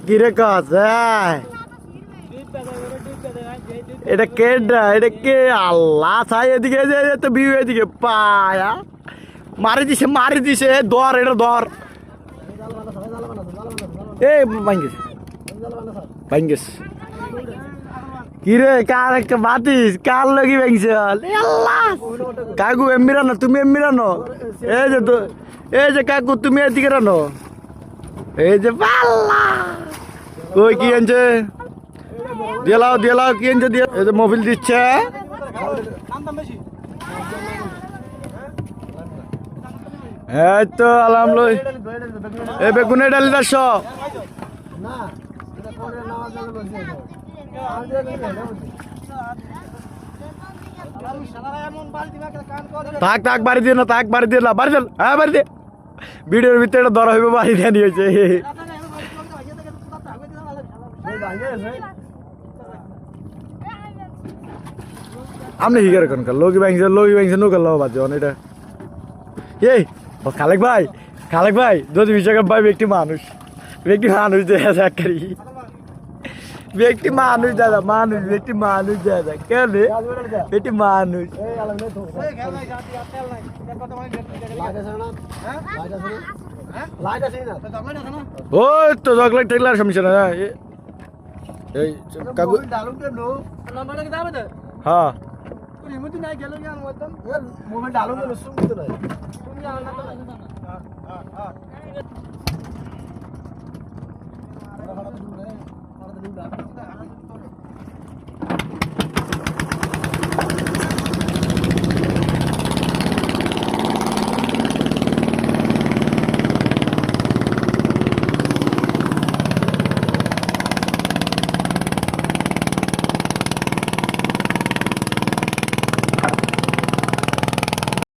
কিরে কাজ এটা কেডা এটা কে আল্লাহ চাই এদিকে তো বিউ এদিকে পায়া মারি দিছে ধর এটা ধর এই ভাঙ্গিস কিরে কার একটা বাতিস কার লাগি ভাঙছে কাকু এমনি রানো তুমি এমনি রানো এই যে কাকু তুমি এদিকে রানো এই যে পাল্লা কই কি আনছে দিলাও কি আনছে দিয়ে এই যে মোবিল দিচ্ছে এই তো আলহামদুলিল্লাহ এই বেগুনে ডালি 400 থাক বাড়ি দিয়ে না বাড়ি দিয়ে হ্যাঁ বাড়ি দিয়ে ভিডিওর ভিতরে ধরা হইবে বাড়ি দিয়ে নিয়েছে আপনি হিগার কোনকার লগি ব্যাংছে নৌকার লওয়া বাজে অনেকটা এই খালেক ভাই যদি বিশাখা ভাই ব্যক্তি মানুষ দেখা করি ব্যক্তি মানুষ দাদা ব্যক্তি মানুষ দাদা কেন ব্যক্তি মানুষ ওই তো চকলেট টেকলার সমস্যা না এই কাকু হ্যাঁ মোবাইল